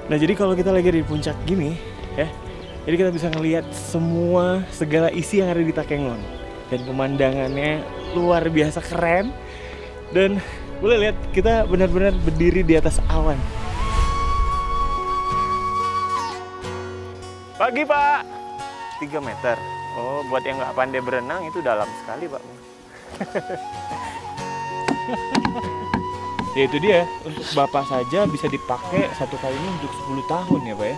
Nah jadi kalau kita lagi di puncak gini ya, jadi kita bisa ngelihat semua segala isi yang ada di Takengon. Dan pemandangannya luar biasa keren. Dan boleh lihat kita benar-benar berdiri di atas awan. Pagi Pak, 3 meter. Oh, buat yang nggak pandai berenang itu dalam sekali Pak. Ya itu dia, untuk Bapak saja bisa dipakai satu kali ini untuk 10 tahun ya Pak ya.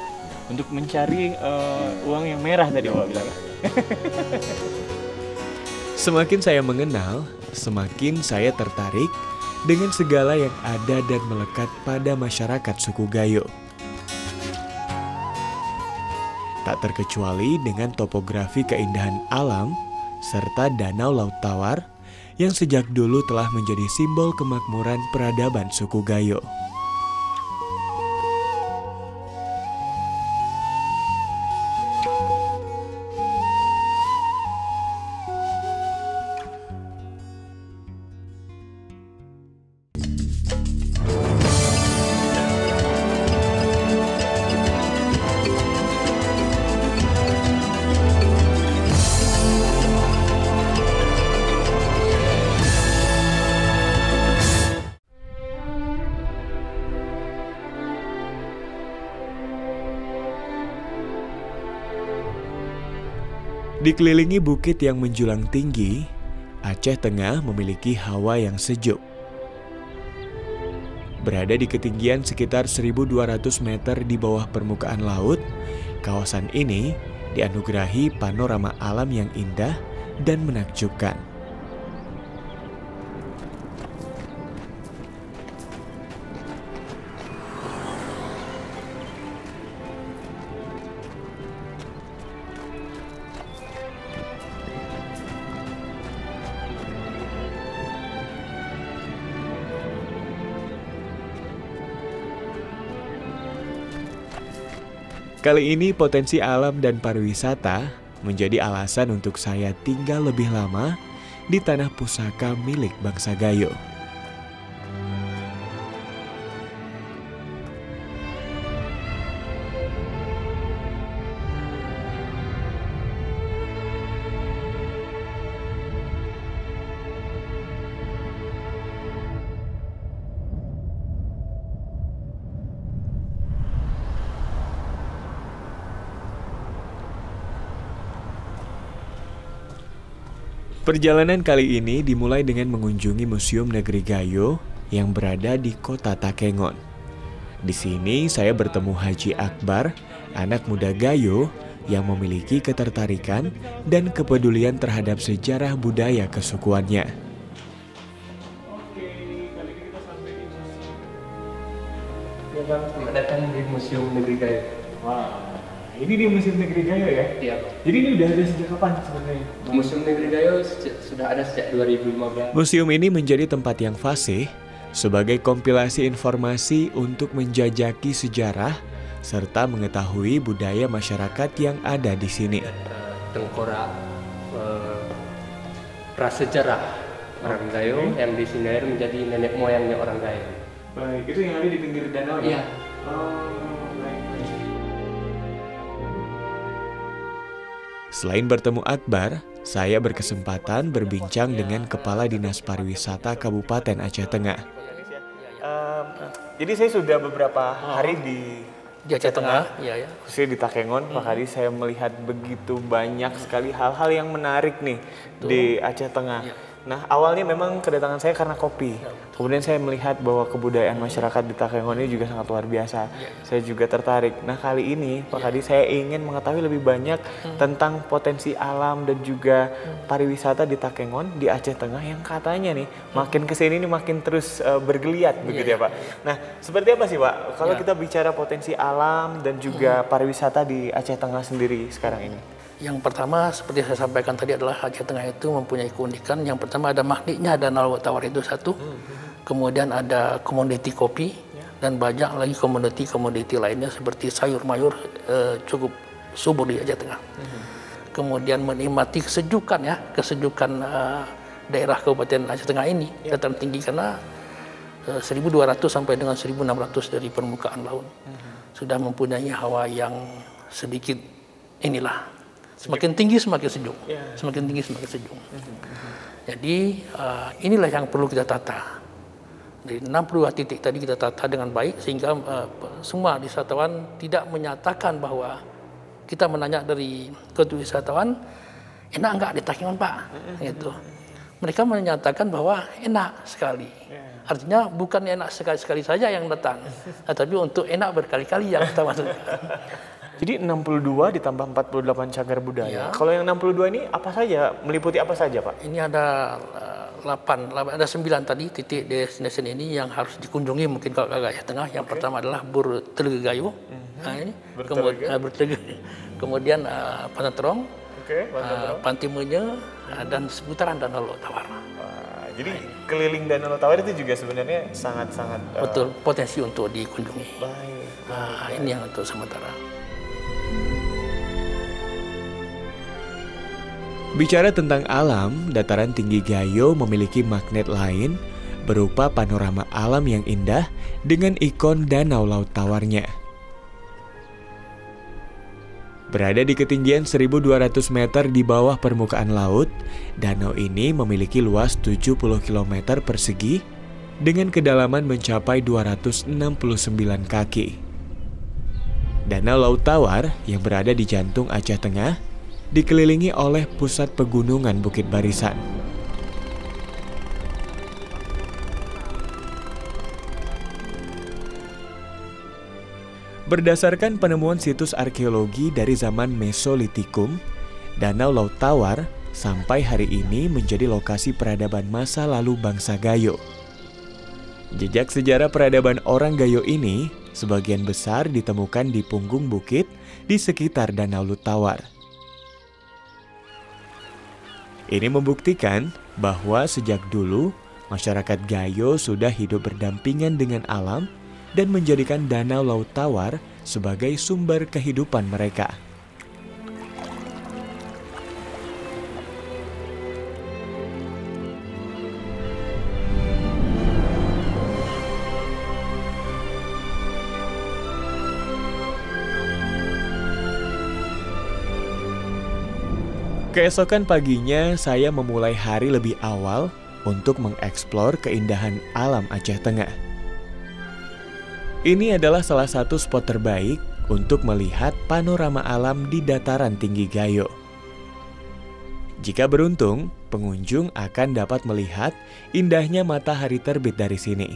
Untuk mencari uang yang merah tadi Bapak bilang. Semakin saya mengenal, semakin saya tertarik dengan segala yang ada dan melekat pada masyarakat suku Gayo. Tak terkecuali dengan topografi keindahan alam serta danau Laut Tawar yang sejak dulu telah menjadi simbol kemakmuran peradaban suku Gayo. Dikelilingi bukit yang menjulang tinggi, Aceh Tengah memiliki hawa yang sejuk. Berada di ketinggian sekitar 1.200 meter di bawah permukaan laut, kawasan ini dianugerahi panorama alam yang indah dan menakjubkan. Kali ini potensi alam dan pariwisata menjadi alasan untuk saya tinggal lebih lama di tanah pusaka milik bangsa Gayo. Perjalanan kali ini dimulai dengan mengunjungi Museum Negeri Gayo yang berada di kota Takengon. Di sini saya bertemu Haji Akbar, anak muda Gayo yang memiliki ketertarikan dan kepedulian terhadap sejarah budaya kesukuannya. Selamat datang di Museum Negeri Gayo. Wah, ini di Museum Negeri Gayo ya? Iya. Jadi ini udah ada sejak kapan sebenarnya? Museum Negeri Gayo sudah ada sejak 2015. Museum ini menjadi tempat yang fasih sebagai kompilasi informasi untuk menjajaki sejarah serta mengetahui budaya masyarakat yang ada di sini. Tengkorak prasejarah orang Gayo yang disinyalir menjadi nenek moyangnya orang Gayo. Baik, itu yang ada di pinggir danau ya? Iya. Selain bertemu Akbar, saya berkesempatan berbincang dengan Kepala Dinas Pariwisata Kabupaten Aceh Tengah. Jadi saya sudah beberapa hari di Aceh Tengah, ya. khususnya di Takengon, Pak Kadi, saya melihat begitu banyak sekali hal-hal yang menarik nih di Aceh Tengah. Ya. Nah, awalnya memang kedatangan saya karena kopi. Kemudian saya melihat bahwa kebudayaan masyarakat di Takengon ini juga sangat luar biasa. Saya juga tertarik. Nah, kali ini Pak Kadi, saya ingin mengetahui lebih banyak tentang potensi alam dan juga pariwisata di Takengon, di Aceh Tengah yang katanya nih makin kesini nih makin terus bergeliat begitu ya Pak. Nah, seperti apa sih Pak kalau kita bicara potensi alam dan juga pariwisata di Aceh Tengah sendiri sekarang ini? Yang pertama, seperti saya sampaikan tadi, adalah Aceh Tengah itu mempunyai keunikan. Yang pertama ada magniknya, ada Laut Tawar itu satu. Kemudian ada komoditi kopi, dan banyak lagi komoditi lainnya seperti sayur mayur cukup subur di Aceh Tengah. Kemudian menikmati kesejukan daerah Kabupaten Aceh Tengah ini dataran tinggi karena 1.200 sampai dengan 1.600 dari permukaan laut. sudah mempunyai hawa yang sedikit semakin tinggi semakin sejuk, semakin tinggi semakin sejuk. Jadi inilah yang perlu kita tata. Di 62 titik tadi kita tata dengan baik sehingga semua wisatawan tidak menyatakan bahwa kita menanya dari ketua wisatawan, enak enggak di Takengon Pak? Gitu. Mereka menyatakan bahwa enak sekali. Artinya bukan enak sekali-sekali saja yang datang, tetapi untuk enak berkali-kali yang kita masuk. Jadi 62 ditambah 48 cagar budaya. Kalau yang 62 ini apa saja? Meliputi apa saja, Pak? Ini ada 9 tadi titik destination ini yang harus dikunjungi mungkin kalau agak tengah. Yang pertama adalah Bur Telaga Gayo. Ini kemudian Pantai Pantai Menye dan seputaran Danau Laut Tawar. Jadi keliling Danau Laut Tawar itu juga sebenarnya sangat-sangat betul potensi untuk dikunjungi. Baik. Ini yang untuk sementara. Bicara tentang alam, dataran tinggi Gayo memiliki magnet lain berupa panorama alam yang indah dengan ikon Danau Laut Tawarnya. Berada di ketinggian 1.200 meter di bawah permukaan laut, danau ini memiliki luas 70 km persegi dengan kedalaman mencapai 269 kaki. Danau Laut Tawar yang berada di jantung Aceh Tengah dikelilingi oleh pusat pegunungan Bukit Barisan. Berdasarkan penemuan situs arkeologi dari zaman Mesolitikum, Danau Laut Tawar sampai hari ini menjadi lokasi peradaban masa lalu bangsa Gayo. Jejak sejarah peradaban orang Gayo ini sebagian besar ditemukan di punggung bukit di sekitar Danau Laut Tawar. Ini membuktikan bahwa sejak dulu masyarakat Gayo sudah hidup berdampingan dengan alam dan menjadikan Danau Laut Tawar sebagai sumber kehidupan mereka. Keesokan paginya, saya memulai hari lebih awal untuk mengeksplor keindahan alam Aceh Tengah. Ini adalah salah satu spot terbaik untuk melihat panorama alam di dataran tinggi Gayo. Jika beruntung, pengunjung akan dapat melihat indahnya matahari terbit dari sini.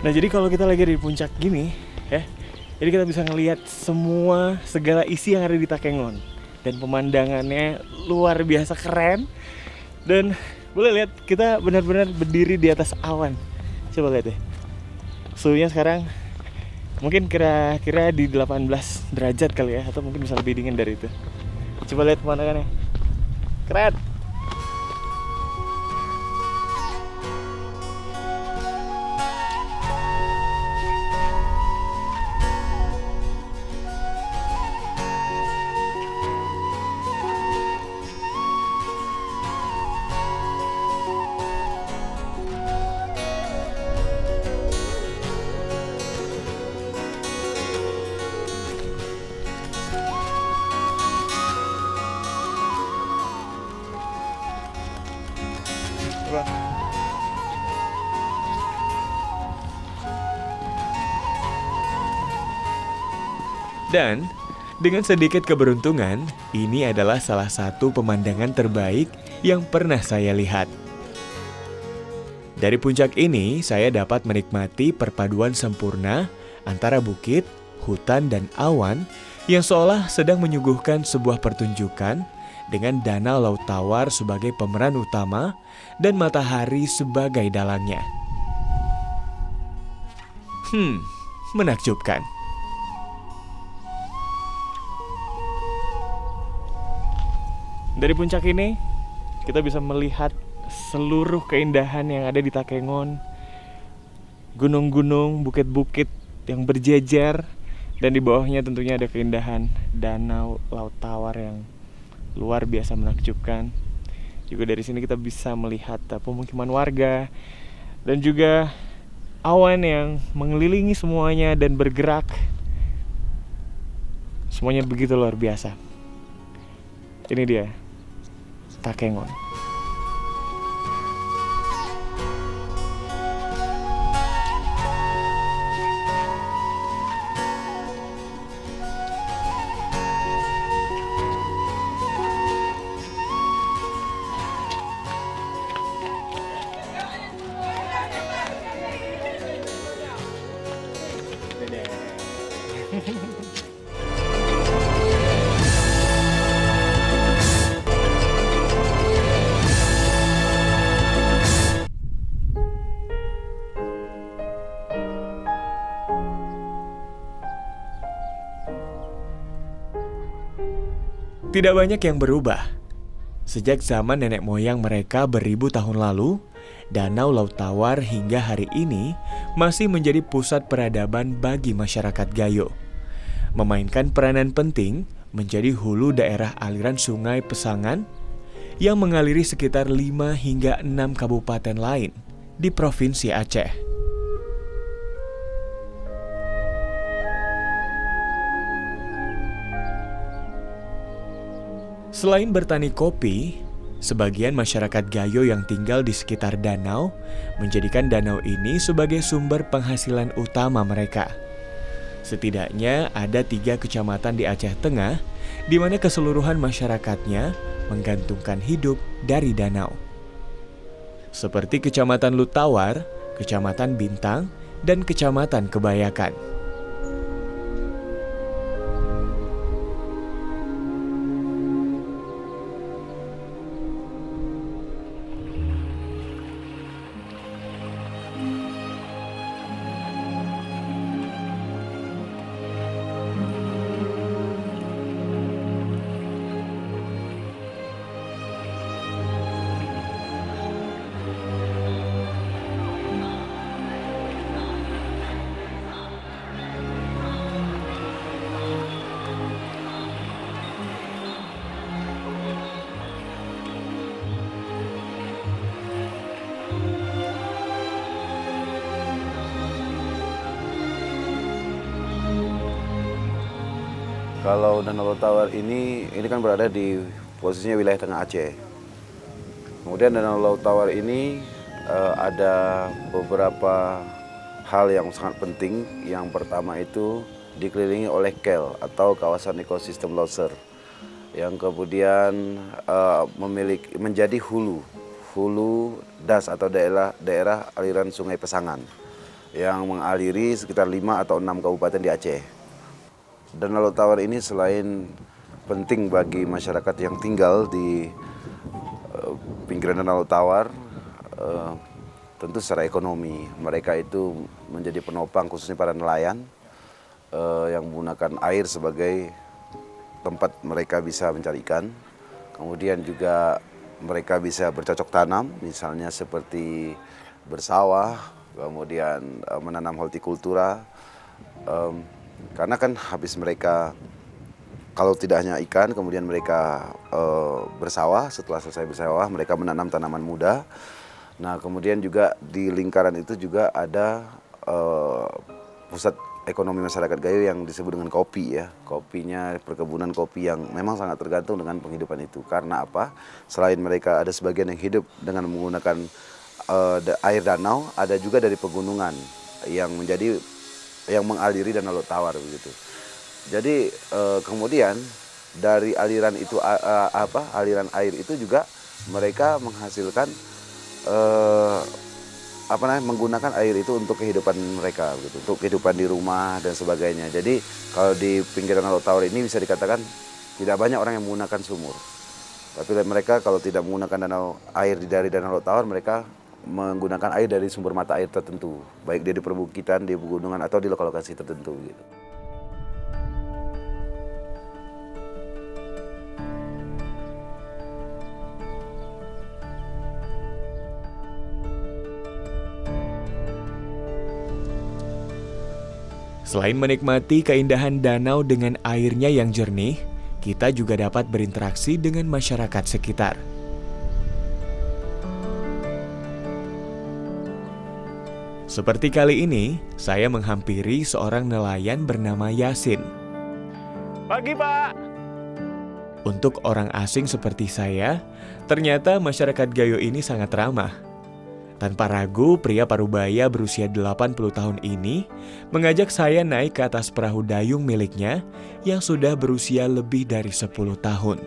Nah, jadi kalau kita lagi di puncak gini, ya, jadi kita bisa ngelihat segala isi yang ada di Takengon. Dan pemandangannya luar biasa keren. Dan boleh lihat kita benar-benar berdiri di atas awan. Coba lihat deh. Suhunya sekarang mungkin kira-kira di 18 derajat kali ya, atau mungkin bisa lebih dingin dari itu. Coba lihat pemandangannya. Keren. Dan dengan sedikit keberuntungan, ini adalah salah satu pemandangan terbaik yang pernah saya lihat. Dari puncak ini, saya dapat menikmati perpaduan sempurna antara bukit, hutan, dan awan yang seolah sedang menyuguhkan sebuah pertunjukan dengan Danau Laut Tawar sebagai pemeran utama dan matahari sebagai dalangnya. Menakjubkan. Dari puncak ini, kita bisa melihat seluruh keindahan yang ada di Takengon. Gunung-gunung, bukit-bukit yang berjejer. Dan di bawahnya tentunya ada keindahan Danau Laut Tawar yang luar biasa menakjubkan. Juga dari sini kita bisa melihat pemukiman warga dan juga awan yang mengelilingi semuanya dan bergerak. Semuanya begitu luar biasa. Ini dia Takengon. Tidak banyak yang berubah. Sejak zaman nenek moyang mereka beribu tahun lalu, Danau Laut Tawar hingga hari ini masih menjadi pusat peradaban bagi masyarakat Gayo. Memainkan peranan penting menjadi hulu daerah aliran sungai Pesangan yang mengaliri sekitar 5 hingga 6 kabupaten lain di Provinsi Aceh. Selain bertani kopi, sebagian masyarakat Gayo yang tinggal di sekitar danau menjadikan danau ini sebagai sumber penghasilan utama mereka. Setidaknya ada 3 kecamatan di Aceh Tengah di mana keseluruhan masyarakatnya menggantungkan hidup dari danau. Seperti Kecamatan Lutawar, Kecamatan Bintang, dan Kecamatan Kebayakan. Kalau Danau Laut Tawar ini kan berada di posisinya wilayah tengah Aceh. Kemudian Danau Laut Tawar ini ada beberapa hal yang sangat penting. Yang pertama itu dikelilingi oleh KEL atau kawasan ekosistem Leuser, yang kemudian menjadi hulu das atau daerah aliran Sungai Pesangan yang mengaliri sekitar 5 atau 6 kabupaten di Aceh. Danau Laut Tawar ini selain penting bagi masyarakat yang tinggal di pinggiran Danau Laut Tawar, tentu secara ekonomi mereka itu menjadi penopang, khususnya para nelayan yang menggunakan air sebagai tempat mereka bisa mencari ikan. Kemudian juga mereka bisa bercocok tanam, misalnya seperti bersawah, kemudian menanam hortikultura. Karena kan habis mereka, kalau tidak hanya ikan, kemudian mereka bersawah, setelah selesai bersawah mereka menanam tanaman muda. Nah kemudian juga di lingkaran itu juga ada pusat ekonomi masyarakat Gayo yang disebut dengan kopi ya. Kopinya, perkebunan kopi yang memang sangat tergantung dengan penghidupan itu. Karena apa? Selain mereka ada sebagian yang hidup dengan menggunakan air danau, ada juga dari pegunungan yang mengaliri Danau Laut Tawar begitu. Jadi kemudian dari aliran itu aliran air itu juga mereka menghasilkan menggunakan air itu untuk kehidupan mereka begitu, untuk kehidupan di rumah dan sebagainya. Jadi kalau di pinggiran Danau Laut Tawar ini bisa dikatakan tidak banyak orang yang menggunakan sumur. Tapi mereka kalau tidak menggunakan air dari Danau Laut Tawar, mereka menggunakan air dari sumber mata air tertentu, baik dia di perbukitan, di pegunungan, atau di lokasi tertentu gitu. Selain menikmati keindahan danau dengan airnya yang jernih, kita juga dapat berinteraksi dengan masyarakat sekitar. Seperti kali ini, saya menghampiri seorang nelayan bernama Yasin. Pagi, Pak. Untuk orang asing seperti saya, ternyata masyarakat Gayo ini sangat ramah. Tanpa ragu, pria parubaya berusia 80 tahun ini mengajak saya naik ke atas perahu dayung miliknya yang sudah berusia lebih dari 10 tahun.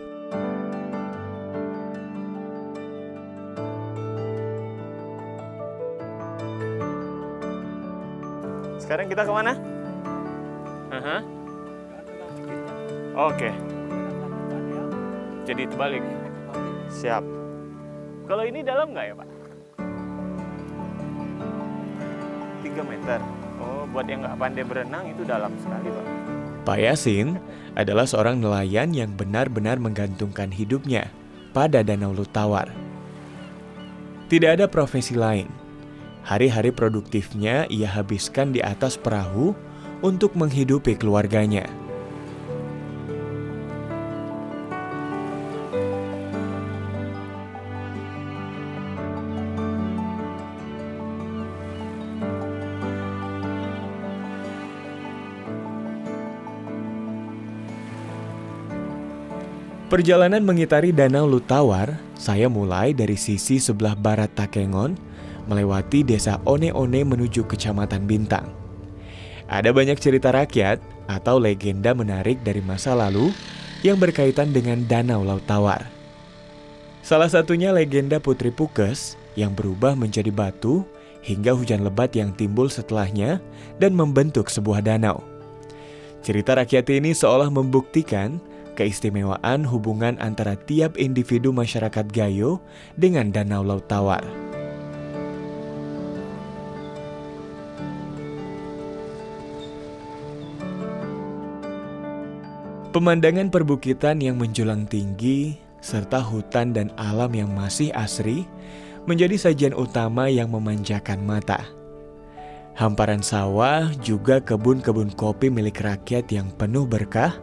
Sekarang kita kemana? Oke. Jadi terbalik. Siap. Kalau ini dalam nggak ya, Pak? 3 meter. Oh, buat yang nggak pandai berenang itu dalam sekali, Pak. Pak Yasin adalah seorang nelayan yang benar-benar menggantungkan hidupnya pada Danau Lutawar. Tidak ada profesi lain. Hari-hari produktifnya ia habiskan di atas perahu untuk menghidupi keluarganya. Perjalanan mengitari Danau Lutawar, saya mulai dari sisi sebelah barat Takengon, melewati desa One-One menuju Kecamatan Bintang. Ada banyak cerita rakyat atau legenda menarik dari masa lalu yang berkaitan dengan Danau Lutawar. Salah satunya legenda Putri Pukes yang berubah menjadi batu hingga hujan lebat yang timbul setelahnya dan membentuk sebuah danau. Cerita rakyat ini seolah membuktikan keistimewaan hubungan antara tiap individu masyarakat Gayo dengan Danau Lutawar. Pemandangan perbukitan yang menjulang tinggi, serta hutan dan alam yang masih asri, menjadi sajian utama yang memanjakan mata. Hamparan sawah, juga kebun-kebun kopi milik rakyat yang penuh berkah,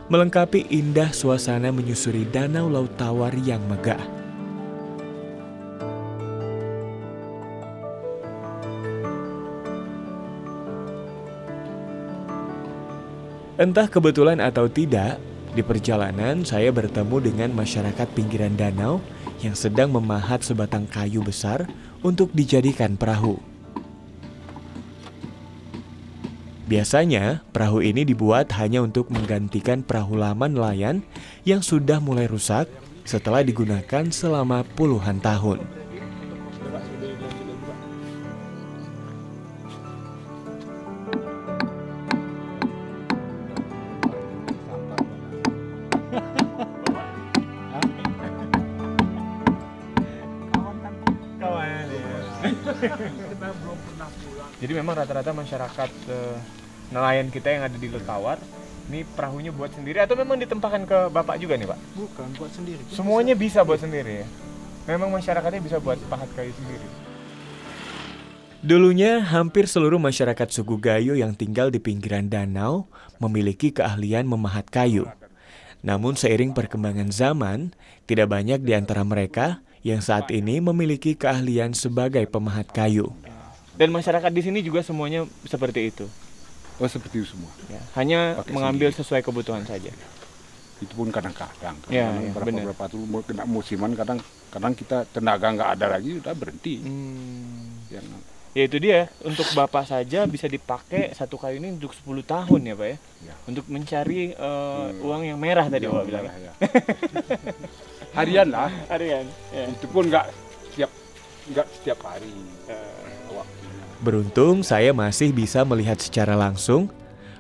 melengkapi indah suasana menyusuri Danau Lutawar yang megah. Entah kebetulan atau tidak, di perjalanan saya bertemu dengan masyarakat pinggiran danau yang sedang memahat sebatang kayu besar untuk dijadikan perahu. Biasanya, perahu ini dibuat hanya untuk menggantikan perahu lama nelayan yang sudah mulai rusak setelah digunakan selama puluhan tahun. Jadi memang rata-rata masyarakat nelayan kita yang ada di Lutawar, ini perahunya buat sendiri atau memang ditempatkan ke Bapak juga nih, Pak? Bukan, buat sendiri. Semuanya bisa buat sendiri ya? Memang masyarakatnya bisa buat pahat kayu sendiri? Dulunya, hampir seluruh masyarakat suku Gayo yang tinggal di pinggiran danau memiliki keahlian memahat kayu. Namun seiring perkembangan zaman, tidak banyak di antara mereka yang saat ini memiliki keahlian sebagai pemahat kayu. Dan masyarakat di sini juga semuanya seperti itu? Oh, seperti itu semua. Ya, hanya pakai mengambil sendiri. sesuai kebutuhan saja? Itu pun kadang-kadang. Ya, Berapa tuh kena musiman, kadang kita tenaga nggak ada lagi, udah berhenti. Ya itu dia, untuk Bapak saja bisa dipakai satu kayu ini untuk 10 tahun ya Pak ya? Ya. Untuk mencari uang yang merah tadi Bapak bilang. Ya. Harian lah. Harian. Ya. Itu pun nggak setiap hari. Beruntung saya masih bisa melihat secara langsung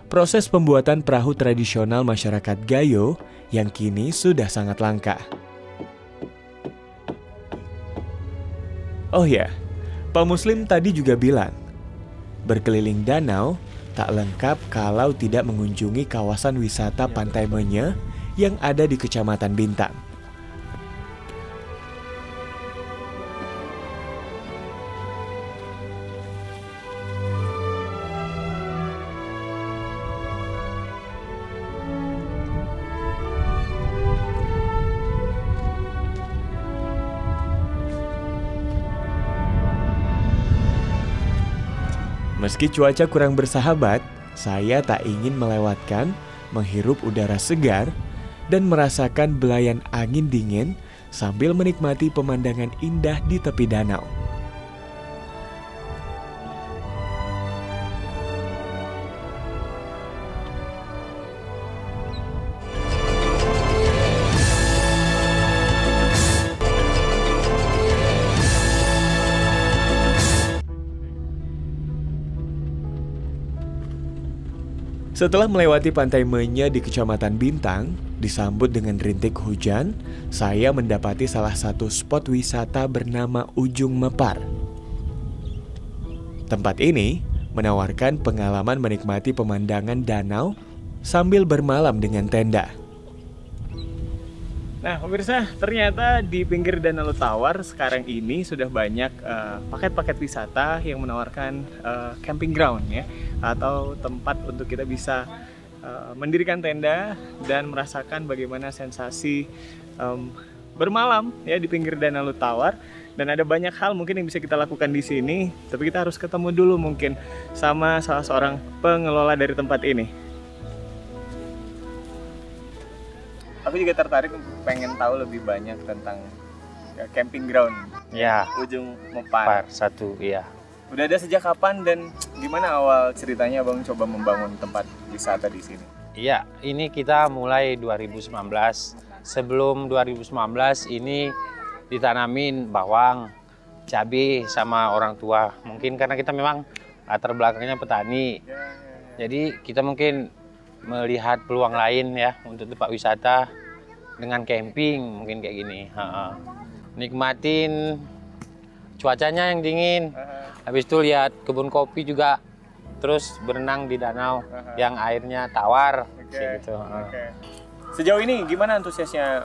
proses pembuatan perahu tradisional masyarakat Gayo yang kini sudah sangat langka. Oh ya, Pak Muslim tadi juga bilang, berkeliling danau tak lengkap kalau tidak mengunjungi kawasan wisata Pantai Menye yang ada di Kecamatan Bintang. Meski cuaca kurang bersahabat, saya tak ingin melewatkan menghirup udara segar dan merasakan belayan angin dingin sambil menikmati pemandangan indah di tepi danau. Setelah melewati Pantai Menye di Kecamatan Bintang, disambut dengan rintik hujan, saya mendapati salah satu spot wisata bernama Ujung Mepar. Tempat ini menawarkan pengalaman menikmati pemandangan danau sambil bermalam dengan tenda. Nah, pemirsa, ternyata di pinggir Danau Tawar sekarang ini sudah banyak paket-paket wisata yang menawarkan camping ground ya, atau tempat untuk kita bisa mendirikan tenda dan merasakan bagaimana sensasi bermalam ya di pinggir Danau Tawar. Dan ada banyak hal mungkin yang bisa kita lakukan di sini, tapi kita harus ketemu dulu mungkin sama salah seorang pengelola dari tempat ini. Aku juga tertarik pengen tahu lebih banyak tentang camping ground Ya, Ujung Mepar. satu, iya. Udah ada sejak kapan dan gimana awal ceritanya Bang coba membangun tempat wisata di sini? Iya, ini kita mulai 2019. Sebelum 2019 ini ditanamin bawang, cabai sama orang tua. Mungkin karena kita memang latar belakangnya petani. Jadi kita mungkin melihat peluang lain ya untuk tempat wisata dengan camping mungkin kayak gini. Nikmatin cuacanya yang dingin. Habis itu lihat kebun kopi juga, terus berenang di danau yang airnya tawar. Gitu. Sejauh ini gimana antusiasnya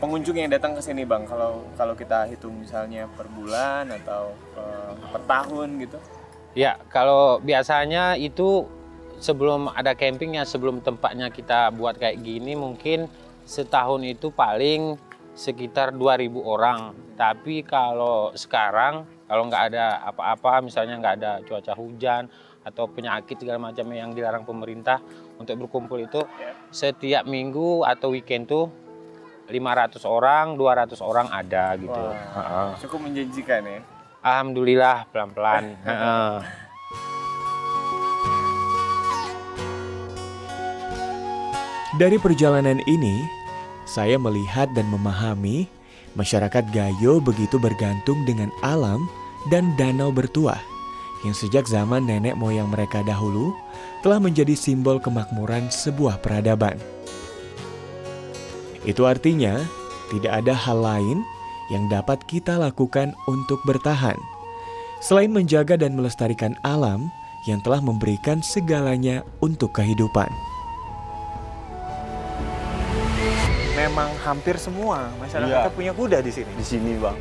pengunjung yang datang ke sini Bang? Kalau kita hitung misalnya per bulan atau per tahun gitu? Ya, kalau biasanya itu sebelum ada campingnya, sebelum tempatnya kita buat kayak gini, mungkin setahun itu paling sekitar 2.000 orang. Tapi kalau sekarang, kalau nggak ada apa-apa, misalnya nggak ada cuaca hujan atau penyakit segala macam yang dilarang pemerintah untuk berkumpul itu, setiap minggu atau weekend tuh 500 orang, 200 orang ada gitu. Wah, cukup menjanjikan ya? Alhamdulillah, pelan-pelan. Dari perjalanan ini, saya melihat dan memahami masyarakat Gayo begitu bergantung dengan alam dan danau bertuah yang sejak zaman nenek moyang mereka dahulu telah menjadi simbol kemakmuran sebuah peradaban. Itu artinya tidak ada hal lain yang dapat kita lakukan untuk bertahan selain menjaga dan melestarikan alam yang telah memberikan segalanya untuk kehidupan. Memang hampir semua masyarakat punya kuda di sini. Di sini Bang.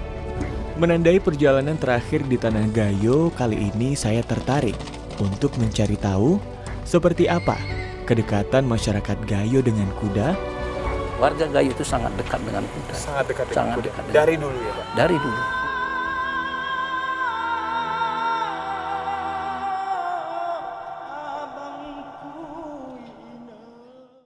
Menandai perjalanan terakhir di Tanah Gayo, kali ini saya tertarik untuk mencari tahu seperti apa kedekatan masyarakat Gayo dengan kuda. Warga Gayo itu sangat dekat dengan kuda. Sangat dekat dengan Sangat kuda. dekat dengan Dari dulu ya Pak? Dari dulu.